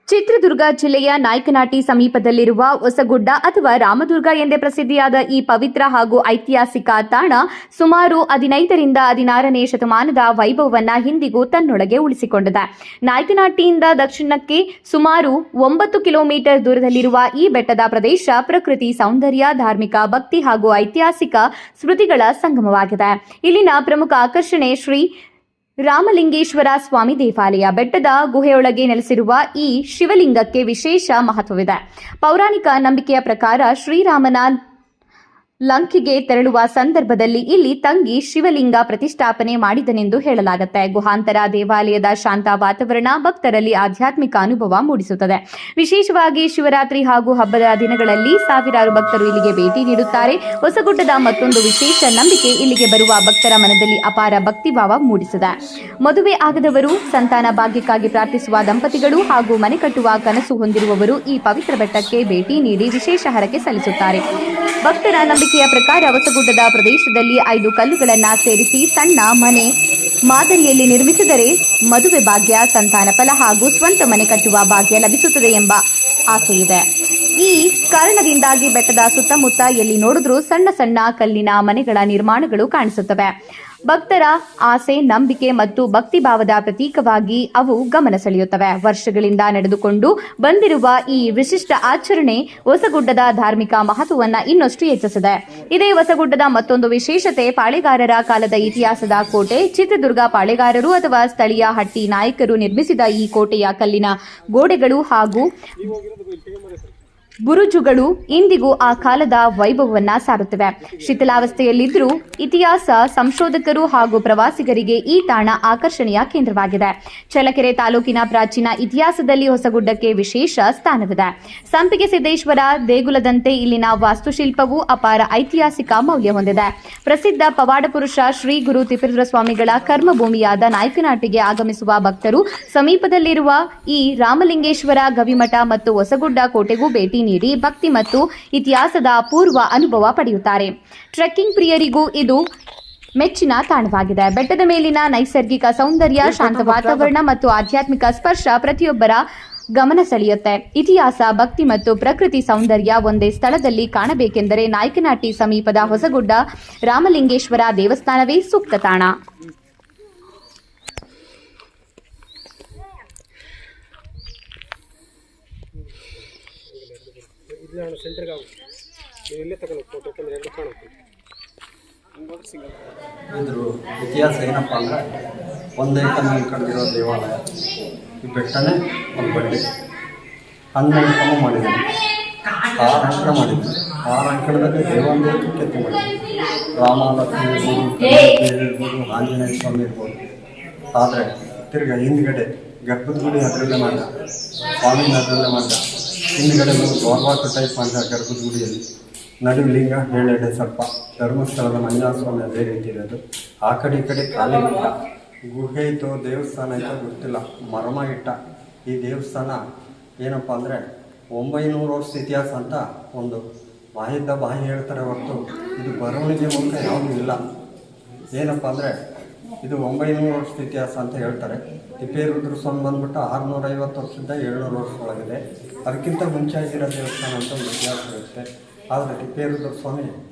ಚಿತ್ರದುರ್ಗ ಜಿಲ್ಲೆಯ ನಾಯಕನಹಟ್ಟಿ ಸಮೀಪದಲ್ಲಿರುವ ಹೊಸಗುಡ್ಡ ಅಥವಾ ರಾಮದುರ್ಗ ಎಂದೇ ಪ್ರಸಿದ್ಧಿಯಾದ ಈ ಪವಿತ್ರ ಹಾಗೂ ಐತಿಹಾಸಿಕ ತಾಣ ಸುಮಾರು 15ರಿಂದ 16ನೇ ಶತಮಾನದ ವೈಭವವನ್ನು ಇಂದಿಗೂ ತನ್ನೊಳಗೆ ಉಳಿಸಿಕೊಂಡಿದೆ. ನಾಯಕನಹಟ್ಟಿಯಿಂದ ದಕ್ಷಿಣಕ್ಕೆ ಸುಮಾರು 9 ಕಿಲೋಮೀಟರ್ ದೂರದಲ್ಲಿರುವ ಈ ಬೆಟ್ಟದ ಪ್ರದೇಶ ಪ್ರಕೃತಿ ಸೌಂದರ್ಯ, ಧಾರ್ಮಿಕ ಭಕ್ತಿ ಹಾಗೂ ಐತಿಹಾಸಿಕ ಸ್ಮೃತಿಗಳ ಸಂಗಮವಾಗಿದೆ. ಇಲ್ಲಿನ ಪ್ರಮುಖ ಆಕರ್ಷಣೆ ಶ್ರೀ ರಾಮಲಿಂಗೇಶ್ವರ ಸ್ವಾಮಿ ದೇವಾಲಯ. ಬೆಟ್ಟದ ಗುಹೆಯೊಳಗೆ ನೆಲೆಸಿರುವ ಈ ಶಿವಲಿಂಗಕ್ಕೆ ವಿಶೇಷ ಮಹತ್ವವಿದೆ. ಪೌರಾಣಿಕ ನಂಬಿಕೆಯ ಪ್ರಕಾರ ಶ್ರೀರಾಮನ ಲಂಕೆಗೆ ತೆರಳುವ ಸಂದರ್ಭದಲ್ಲಿ ಇಲ್ಲಿ ತಂಗಿ ಶಿವಲಿಂಗ ಪ್ರತಿಷ್ಠಾಪನೆ ಮಾಡಿದನೆಂದು ಹೇಳಲಾಗುತ್ತೆ. ಗುಹಾಂತರ ದೇವಾಲಯದ ಶಾಂತ ವಾತಾವರಣ ಭಕ್ತರಲ್ಲಿ ಆಧ್ಯಾತ್ಮಿಕ ಅನುಭವ ಮೂಡಿಸುತ್ತದೆ. ವಿಶೇಷವಾಗಿ ಶಿವರಾತ್ರಿ ಹಾಗೂ ಹಬ್ಬದ ದಿನಗಳಲ್ಲಿ ಸಾವಿರಾರು ಭಕ್ತರು ಇಲ್ಲಿಗೆ ಭೇಟಿ ನೀಡುತ್ತಾರೆ. ಹೊಸಗುಡ್ಡದ ಮತ್ತೊಂದು ವಿಶೇಷ ನಂಬಿಕೆ ಇಲ್ಲಿಗೆ ಬರುವ ಭಕ್ತರ ಮನದಲ್ಲಿ ಅಪಾರ ಭಕ್ತಿಭಾವ ಮೂಡಿಸಿದೆ. ಮದುವೆ ಆಗದವರು, ಸಂತಾನ ಭಾಗ್ಯಕ್ಕಾಗಿ ಪ್ರಾರ್ಥಿಸುವ ದಂಪತಿಗಳು ಹಾಗೂ ಮನೆ ಕಟ್ಟುವ ಕನಸು ಹೊಂದಿರುವವರು ಈ ಪವಿತ್ರ ಬೆಟ್ಟಕ್ಕೆ ಭೇಟಿ ನೀಡಿ ವಿಶೇಷ ಹರಕೆ ಸಲ್ಲಿಸುತ್ತಾರೆ. ಭಕ್ತರ ನಂಬಿಕೆಯ ಪ್ರಕಾರ ಹೊಸಗುಡ್ಡದ ಪ್ರದೇಶದಲ್ಲಿ 5 ಕಲ್ಲುಗಳನ್ನು ಸೇರಿಸಿ ಸಣ್ಣ ಮನೆ ಮಾದರಿಯಲ್ಲಿ ನಿರ್ಮಿಸಿದರೆ ಮದುವೆ ಭಾಗ್ಯ, ಸಂತಾನ ಫಲ ಹಾಗೂ ಸ್ವಂತ ಮನೆ ಕಟ್ಟುವ ಭಾಗ್ಯ ಲಭಿಸುತ್ತದೆ ಎಂಬ ಆಸೆಯಿದೆ. ಈ ಕಾರಣದಿಂದಾಗಿ ಬೆಟ್ಟದ ಸುತ್ತಮುತ್ತ ಎಲ್ಲಿ ನೋಡಿದ್ರೂ ಸಣ್ಣ ಸಣ್ಣ ಕಲ್ಲಿನ ಮನೆಗಳ ನಿರ್ಮಾಣಗಳು ಕಾಣಿಸುತ್ತವೆ. ಭಕ್ತರ ಆಸೆ, ನಂಬಿಕೆ ಮತ್ತು ಭಕ್ತಿಭಾವದ ಪ್ರತೀಕವಾಗಿ ಅವು ಗಮನ ಸೆಳೆಯುತ್ತವೆ. ವರ್ಷಗಳಿಂದ ನಡೆದುಕೊಂಡು ಬಂದಿರುವ ಈ ವಿಶಿಷ್ಟ ಆಚರಣೆ ಹೊಸಗುಡ್ಡದ ಧಾರ್ಮಿಕ ಮಹತ್ವವನ್ನು ಇನ್ನಷ್ಟು ಹೆಚ್ಚಿಸಿದೆ. ಇದೇ ಹೊಸಗುಡ್ಡದ ಮತ್ತೊಂದು ವಿಶೇಷತೆ ಪಾಳೆಗಾರರ ಕಾಲದ ಇತಿಹಾಸದ ಕೋಟೆ. ಚಿತ್ರದುರ್ಗ ಪಾಳೆಗಾರರು ಅಥವಾ ಸ್ಥಳೀಯ ಹಟ್ಟಿ ನಾಯಕರು ನಿರ್ಮಿಸಿದ ಈ ಕೋಟೆಯ ಕಲ್ಲಿನ ಗೋಡೆಗಳು ಹಾಗೂ ಬುರುಜುಗಳು ಇಂದಿಗೂ ಆ ಕಾಲದ ವೈಭವವನ್ನು ಸಾರುತ್ತವೆ. ಶಿಥಿಲಾವಸ್ಥೆಯಲ್ಲಿದ್ದರೂ ಇತಿಹಾಸ ಸಂಶೋಧಕರು ಹಾಗೂ ಪ್ರವಾಸಿಗರಿಗೆ ಈ ತಾಣ ಆಕರ್ಷಣೆಯ ಕೇಂದ್ರವಾಗಿದೆ. ಚಳ್ಳಕೆರೆ ತಾಲೂಕಿನ ಪ್ರಾಚೀನ ಇತಿಹಾಸದಲ್ಲಿ ಹೊಸಗುಡ್ಡಕ್ಕೆ ವಿಶೇಷ ಸ್ಥಾನವಿದೆ. ಸಂಪಿಗೆ ಸಿದ್ದೇಶ್ವರ ದೇಗುಲದಂತೆ ಇಲ್ಲಿನ ವಾಸ್ತುಶಿಲ್ಪವು ಅಪಾರ ಐತಿಹಾಸಿಕ ಮೌಲ್ಯ ಹೊಂದಿದೆ. ಪ್ರಸಿದ್ಧ ಪವಾಡ ಪುರುಷ ಶ್ರೀ ಗುರು ತಿಪ್ಪೇರುದ್ರ ಸ್ವಾಮಿಗಳ ಕರ್ಮಭೂಮಿಯಾದ ನಾಯಕನಹಟ್ಟಿಗೆ ಆಗಮಿಸುವ ಭಕ್ತರು ಸಮೀಪದಲ್ಲಿರುವ ಈ ರಾಮಲಿಂಗೇಶ್ವರ ಗವಿಮಠ ಮತ್ತು ಹೊಸಗುಡ್ಡ ಕೋಟೆಗೂ ಭೇಟಿ ನೀಡಿ ಭಕ್ತಿ ಮತ್ತು ಇತಿಹಾಸದ ಅಪೂರ್ವ ಅನುಭವ ಪಡೆಯುತ್ತಾರೆ. ಟ್ರೆಕ್ಕಿಂಗ್ ಪ್ರಿಯರಿಗೂ ಇದು ಮೆಚ್ಚಿನ ತಾಣವಾಗಿದೆ. ಬೆಟ್ಟದ ಮೇಲಿನ ನೈಸರ್ಗಿಕ ಸೌಂದರ್ಯ, ಶಾಂತ ವಾತಾವರಣ ಮತ್ತು ಆಧ್ಯಾತ್ಮಿಕ ಸ್ಪರ್ಶ ಪ್ರತಿಯೊಬ್ಬರ ಗಮನ ಸೆಳೆಯುತ್ತೆ. ಇತಿಹಾಸ, ಭಕ್ತಿ ಮತ್ತು ಪ್ರಕೃತಿ ಸೌಂದರ್ಯ ಒಂದೇ ಸ್ಥಳದಲ್ಲಿ ಕಾಣಬೇಕೆಂದರೆ ನಾಯಕನಹಟ್ಟಿ ಸಮೀಪದ ಹೊಸಗುಡ್ಡ ರಾಮಲಿಂಗೇಶ್ವರ ದೇವಸ್ಥಾನವೇ ಸೂಕ್ತ ತಾಣ. ಇದ್ರ ಇತಿಹಾಸ ಏನಪ್ಪ ಅಂದರೆ, ಒಂದೇ ಕಲ್ಲಿನಲ್ಲಿ ಕಟ್ಟಿರೋ ದೇವಾಲಯ. ಈ ಬೆಟ್ಟನೇ ಒಂದು ಬಡ್ಡಿ 12 ಕ್ರಮ ಮಾಡಿದ್ದೀನಿ, 6 ಅಂಕಣ ಮಾಡಿದ್ದೀನಿ. 6 ಅಂಕಣದಲ್ಲಿ ದೇವಾಲಯಕ್ಕೆ ಕೆತ್ತಿ ಮಾಡಿದ್ದೀನಿ. ರಾಮ, ಲಕ್ಷ್ಮಣ ಇರ್ಬೋದು, ಆಂಜನೇಯ ಸ್ವಾಮಿ ಇರ್ಬೋದು. ಆದರೆ ತಿರ್ಗಿ ಹಿಂದ್ಗಡೆ ಗರ್ಭದ ಗುಡಿ ಅದರಲ್ಲೇ ಮಾಡಿದ, ಸ್ವಾಮಿನ ಅದರಲ್ಲೇ ಮಾಡಿದ. ಹಿಂದ್ಗಡೆ ದ್ವಾರವಾಟ ಟೈಪ್ ಮಾಡಿದ ಗರ್ಭದ ಗುಡಿಯಲ್ಲಿ. ನಡುವಿಲಿಂಗ 7 ಎಡೆ ಸರ್ಪ. ಧರ್ಮಸ್ಥಳದ ಮಂಜುನಾಥ ಸ್ವಾಮಿ ಅದೇ ರೀತಿ ಇರೋದು. ಆ ಕಡೆ ಈ ಕಡೆ ಖಾಲಿ ಇಟ್ಟ ಗುಹೆ ಇತ್ತು, ದೇವಸ್ಥಾನ ಇತ್ತು ಗೊತ್ತಿಲ್ಲ, ಮರಮ ಇಟ್ಟ. ಈ ದೇವಸ್ಥಾನ ಏನಪ್ಪ ಅಂದರೆ 900 ವರ್ಷ ಇತಿಹಾಸ ಅಂತ ಒಂದು ಬಾಯಿ ಹೇಳ್ತಾರೆ ಹೊರತು ಇದು ಬರವಣಿಗೆ ಮೂಲಕ ಯಾವುದೂ ಇಲ್ಲ. ಏನಪ್ಪ ಅಂದರೆ ಇದು 900 ವರ್ಷದ ಇತಿಹಾಸ ಅಂತ ಹೇಳ್ತಾರೆ. ತಿಪ್ಪೇರುದ್ರ ಸ್ವಾಮಿ ಬಂದ್ಬಿಟ್ಟು 650 ವರ್ಷದಿಂದ 700 ವರ್ಷ ಒಳಗಿದೆ. ಅದಕ್ಕಿಂತ ಮುಂಚೆ ಆಗಿರೋ ದೇವಸ್ಥಾನ ಅಂತ ಒಂದು ಇತಿಹಾಸ ಇರುತ್ತೆ. ಆದರೆ ತಿಪ್ಪೇರುದ್ರ ಸ್ವಾಮಿ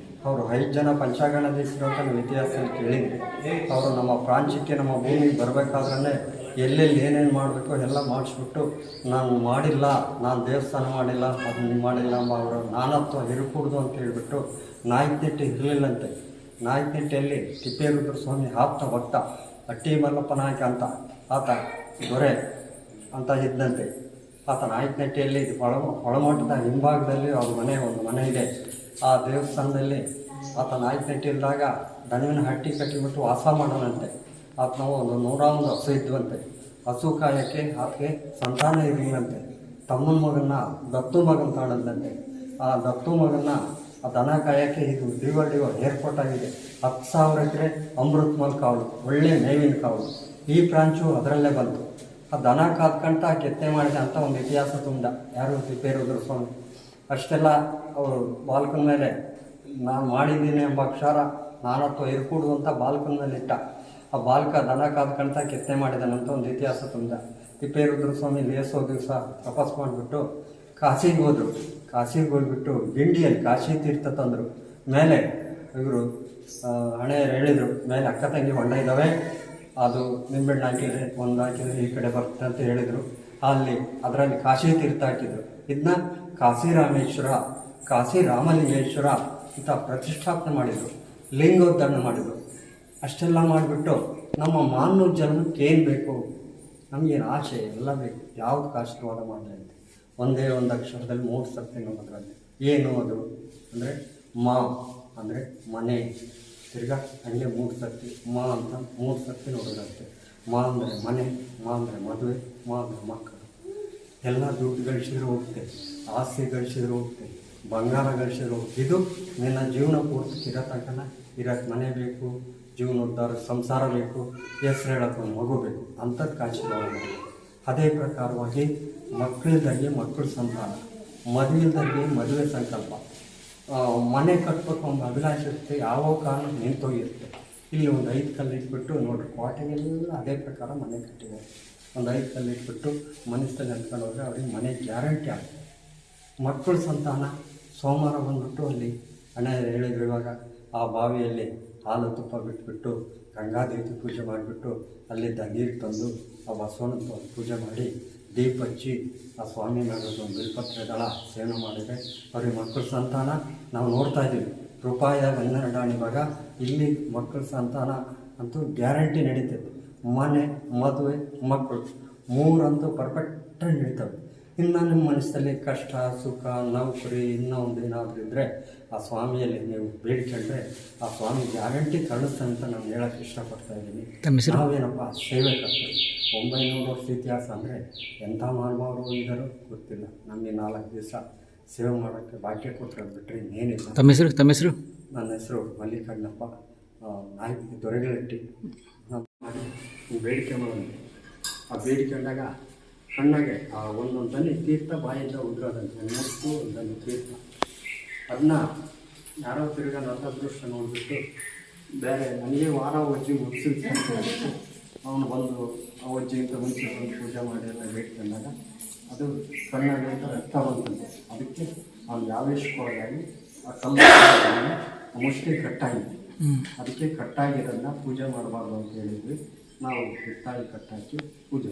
ಅವರು 5 ಜನ ಪಂಚಾಗಣಾಧೀಶರು ಅಂತ ನಾವು ಇತಿಹಾಸದಲ್ಲಿ ಕೇಳಿದ್ವಿ. ಅವರು ನಮ್ಮ ಪ್ರಾಂತ್ಯಕ್ಕೆ, ನಮ್ಮ ಭೂಮಿಗೆ ಬರಬೇಕಾದ್ರೆ ಎಲ್ಲೆಲ್ಲಿ ಏನೇನು ಮಾಡಬೇಕು ಎಲ್ಲ ಮಾಡಿಸ್ಬಿಟ್ಟು, ನಾನು ಮಾಡಿಲ್ಲ, ನಾನು ದೇವಸ್ಥಾನ ಮಾಡಿಲ್ಲ, ಅದನ್ನು ಮಾಡಿಲ್ಲ ಎಂಬ ಅವರ ನಾನತ್ವ ಇರಕೂಡ್ದು ಅಂತ ಹೇಳ್ಬಿಟ್ಟು ನಾಯಕನಹಟ್ಟಿ ಇರಲಿಲ್ಲಂತೆ. ನಾಯಕನಹಟ್ಟಿಯಲ್ಲಿ ತಿಪ್ಪೇರುದ್ರ ಸ್ವಾಮಿ ಆಪ್ತ ಭಕ್ತ ಹಟ್ಟಿ ಮಲ್ಲಪ್ಪ ನಾಯಕ ಅಂತ ಆತ ದೊರೆ ಅಂತ ಇದ್ದಂತೆ. ಆತ ನಾಯಕನಹಟ್ಟಿಯಲ್ಲಿ ಒಳಮಠದ ಹಿಂಭಾಗದಲ್ಲಿ ಅವ್ರ ಒಂದು ಮನೆ ಇದೆ. ಆ ದೇವಸ್ಥಾನದಲ್ಲಿ ಆತ ನಾಯಕನಹಟ್ಟಿ ಇದ್ದಾಗ ದನವಿನ ಹಟ್ಟಿ ಕಟ್ಟಿಬಿಟ್ಟು ವಾಸ ಮಾಡೋಣಂತೆ. ಆತನ ಒಂದು 101 ಹಸು ಇದ್ವಂತೆ. ಹಸು ಕಾಯಕ್ಕೆ ಆತಗೆ ಸಂತಾನ ಇರಲಿಲ್ಲಂತೆ. ತಮ್ಮನ ಮಗನ್ನ ದತ್ತು ಮಗನ ಕಾಣದಂತೆ. ಆ ದತ್ತು ಮಗನ್ನ ಆ ದನ ಕಾಯಕ್ಕೆ ಇದು ಡಿವೋ ಏರ್ಪೋರ್ಟ್ ಆಗಿದೆ. 10,000 ಎಕರೆ ಅಮೃತ ಮಲ್ ಕಾವಲು, ಒಳ್ಳೆ ಮೇವಿನ ಕಾವಲು. ಈ ಬ್ರಾಂಚು ಅದರಲ್ಲೇ ಬಂತು. ಆ ದನ ಕಾದ್ಕಂತ ಕೆತ್ತೆ ಮಾಡಿದೆ ಅಂತ ಒಂದು ಇತಿಹಾಸ ತುಂಬ. ಯಾರು ತಿಪ್ಪೇರುದ್ರ ಸ್ವಾಮಿ ಅಷ್ಟೆಲ್ಲ ಅವರು ಬಾಲ್ಕನ್ ಮೇಲೆ ನಾನು ಮಾಡಿದ್ದೀನಿ ಎಂಬ ಅಕ್ಷರ ನಾನತ್ವ ಇರ್ಕೂಡ್ದು ಅಂತ ಬಾಲ್ಕನ್ ಮೇಲೆ ಇಟ್ಟ. ಆ ಬಾಲಕ ದನ ಕಾದ್ಕಂತ ಕೆತ್ತನೆ ಮಾಡಿದಾನಂತ ಒಂದು ಇತಿಹಾಸ ತುಂಬ. ತಿಪ್ಪೇರುದ್ರ ಸ್ವಾಮಿ ಲೇಸೋ ದಿವಸ ತಪಸ್ ಮಾಡಿಬಿಟ್ಟು ಕಾಶಿಗೆ ಹೋದರು. ಕಾಶಿಗೆ ಹೋಗ್ಬಿಟ್ಟು ಗಿಂಡಿಯಲ್ಲಿ ಕಾಶಿ ತೀರ್ಥ ತಂದರು. ಮೇಲೆ ಇವರು ಹಣೆಯರು ಹೇಳಿದರು, ಮೇಲೆ ಅಕ್ಕ ತಂಗಿ ಹೊಂಡ ಇದ್ದಾವೆ, ಅದು ನಿಂಬೆಹಣ್ಣು ಹಾಕಿದರೆ ಒಂದು ಹಾಕಿದರೆ ಈ ಕಡೆ ಬರುತ್ತೆ ಅಂತ ಹೇಳಿದರು. ಅಲ್ಲಿ ಅದರಲ್ಲಿ ಕಾಶಿ ತೀರ್ಥ ಹಾಕಿದರು. ಇದನ್ನ ಕಾಶಿ ರಾಮೇಶ್ವರ, ಕಾಶಿ ರಾಮಲಿಂಗೇಶ್ವರ ಅಂತ ಪ್ರತಿಷ್ಠಾಪನೆ ಮಾಡಿದರು, ಲಿಂಗೋದ್ಧಾರಣೆ ಮಾಡಿದರು. ಅಷ್ಟೆಲ್ಲ ಮಾಡಿಬಿಟ್ಟು ನಮ್ಮ ಮಾನವ ಜನ್ಮಕ್ಕೆ ಏನು ಬೇಕು, ನಮಗೇನು ಆಸೆ ಎಲ್ಲ ಬೇಕು, ಯಾವ್ದಕ್ಕೆ ಆಶೀರ್ವಾದ ಮಾಡಲಿ ಅಂತ ಒಂದೇ ಒಂದು ಅಕ್ಷರದಲ್ಲಿ 3 ಸರ್ತಿ ನೋಡೋದ್ರಲ್ಲಿ ಏನು ಅದು ಅಂದರೆ ಮಾ ಅಂದರೆ ಮನೆ, ತಿರ್ಗಾ ಹಂಗೆ 3 ಸರ್ತಿ ಮಾ ಅಂತ 3 ಸರ್ತಿ ನೋಡೋದಂತೆ. ಮಾ ಅಂದರೆ ಮನೆ, ಮಾ ಅಂದರೆ ಮದುವೆ, ಮಾ ಅಂದರೆ ಮಕ್ಕಳು. ಎಲ್ಲ ದುಡ್ಡು ಗಳಿಸಿದ್ರು ಹೋಗ್ತೆ, ಆಸ್ತಿ ಗಳಿಸಿದ್ರು ಹೋಗ್ತೆ, ಬಂಗಾರ ಗಳಿಸಿದ್ರು ಹೋಗ್ತೆ. ಇದು ನಿನ್ನ ಜೀವನ ಪೂರ್ತಿ ಇರೋ ತನಕ ಇರೋಕ್ಕೆ ಮನೆ ಬೇಕು, ಜೀವನೋದ್ಧಾರ ಸಂಸಾರ ಬೇಕು, ಹೆಸರು ಹೇಳೋಕ್ಕೆ ಒಂದು ಮಗು ಬೇಕು, ಅಂಥದ್ದು ಆಶೀರ್ವಾದ ಮಾಡಿ. ಅದೇ ಪ್ರಕಾರವಾಗಿ ಮಕ್ಕಳಿದ್ದಂಗೆ ಮಕ್ಕಳ ಸಂತಾನ, ಮದುವೆಲ್ದಂಗೆ ಮದುವೆ ಸಂಕಲ್ಪ, ಮನೆ ಕಟ್ಬೇಕು ಒಂದು ಅಭಿಲಾಷೆ ಇರುತ್ತೆ, ಯಾವ ಕಾರಣ ನಿಂತೋಗಿರುತ್ತೆ. ಇಲ್ಲಿ ಒಂದು 5 ಕಲ್ಲು ಇಟ್ಬಿಟ್ಟು ನೋಡಿರಿ, ಕೋಟೆಗೆಲ್ಲ ಅದೇ ಪ್ರಕಾರ ಮನೆ ಕಟ್ಟಿದ್ದಾರೆ. ಒಂದು 5 ಕಲ್ಲು ಇಟ್ಬಿಟ್ಟು ಮನಸ್ಸಲ್ಲಿ ಅಂದ್ಕೊಂಡು ಹೋದರೆ ಅವ್ರಿಗೆ ಮನೆ ಗ್ಯಾರಂಟಿ ಆಗುತ್ತೆ. ಮಕ್ಕಳ ಸಂತಾನ ಸೋಮವಾರ ಬಂದ್ಬಿಟ್ಟು ಅಲ್ಲಿ ಹಣೆ ಹೇಳಿದ್ರು, ಇವಾಗ ಆ ಬಾವಿಯಲ್ಲಿ ಹಾಲು ತುಪ್ಪ ಬಿಟ್ಬಿಟ್ಟು ಗಂಗಾದೇವಿ ಪೂಜೆ ಮಾಡಿಬಿಟ್ಟು ಅಲ್ಲಿದ್ದ ನೀರು ತಂದು ಆ ಬಸವಣ್ಣನ ಪೂಜೆ ಮಾಡಿ ದೀಪ ಹಚ್ಚಿ ಆ ಸ್ವಾಮಿ ಮಾಡೋದು ಒಂದು ಬಿಲ್ಪತ್ರೆ ದಳ ಸೇವನೆ ಮಾಡಿದರೆ ಅವ್ರಿಗೆ ಮಕ್ಕಳ ಸಂತಾನ ನಾವು ನೋಡ್ತಾ ಇದ್ದೀವಿ. ರೂಪಾಯಿಯಾಗ 12 ಇವಾಗ ಇಲ್ಲಿ ಮಕ್ಕಳ ಸಂತಾನ ಅಂತೂ ಗ್ಯಾರಂಟಿ ನಡೀತೈತೆ. ಮನೆ, ಮದುವೆ, ಮಕ್ಕಳು 3 ಅಂತೂ ಪರ್ಫೆಕ್ಟಾಗಿ ನಡೀತವೆ. ಇನ್ನು ನಿಮ್ಮ ಮನಸ್ಸಲ್ಲಿ ಕಷ್ಟ, ಸುಖ, ನೌಕರಿ ಇನ್ನೂ ಒಂದು ಏನಾದರೂ ಇದ್ದರೆ ಆ ಸ್ವಾಮಿಯಲ್ಲಿ ನೀವು ಬೇಡಿಕೊಂಡ್ರೆ ಆ ಸ್ವಾಮಿ ಗ್ಯಾರಂಟಿ ಕಳಿಸ್ತಾನೆ ಅಂತ ನಾನು ಹೇಳೋಕ್ಕೆ ಇಷ್ಟಪಡ್ತಾ ಇದ್ದೀನಿ. ನಾವೇನಪ್ಪ ಸೇವೆ ಕರ್ತೇವೆ. 900 ವರ್ಷ ಇತಿಹಾಸ ಅಂದರೆ ಎಂಥ ಮಹಾನುಭಾವರು ಇದ್ದಾರೋ ಗೊತ್ತಿಲ್ಲ. ನಮಗೆ 4 ದಿವಸ ಸೇವೆ ಮಾಡೋಕ್ಕೆ ಭಾಗ್ಯ ಕೊಟ್ಟರೆ ಬಿಟ್ಟರೆ ಇನ್ನೇನಿಲ್ಲ. ತಮ್ಮ ಹೆಸರು? ನನ್ನ ಹೆಸರು ಮಲ್ಲಿಕಾರ್ಜುನಪ್ಪ, ನಾಯಕ ದೊರೆಗಳಟ್ಟಿ. ಮಾಡಿ ಬೇಡಿಕೆ ಮಾಡೋದು, ಆ ಬೇಡಿಕೊಂಡಾಗ ಕಣ್ಣಾಗೆ ಆ ಒಂದೊಂದು ತನಿ ತೀರ್ಥ ಬಾಯಿಂದ ಉದುರೋದಂತೆ, 3 ಒಂದು ತೀರ್ಥ. ಅದನ್ನ ಯಾರೋ ತಿರ್ಗಾ ನನ್ನ ಅದೃಷ್ಟ ನೋಡಿಬಿಟ್ಟು ಬೇರೆ ನನಗೆ ವಾರ ಒಜ್ಜಿ ಮುಗಿಸಿದ್ದು ಅವನು ಬಂದು ಆ ಒಜ್ಜಿಗಿಂತ ಮುಂಚೆ ಬಂದು ಪೂಜೆ ಮಾಡಿ ಎಲ್ಲ ಬೇಡ್ಕೊಂಡಾಗ ಅದು ಕಣ್ಣಾಗೆ ಅಂತ ರಕ್ತ ಬಂತಂತೆ. ಅದಕ್ಕೆ ಅವ್ನು ಯಾವೇಶಕ್ಕೊಳಗಾಗಿ ಆ ಕಲ್ಲು ಮುಷ್ಟಿ ಕಟ್ಟಾಗಿದೆ. ಅದಕ್ಕೆ ಕಟ್ಟಾಗಿರೋದನ್ನ ಪೂಜೆ ಮಾಡಬಾರ್ದು ಅಂತ ಹೇಳಿದ್ವಿ. ನಾವು ಹಿತ್ತಾಳಿ ಕಟ್ಟಾಕಿ ಪೂಜೆ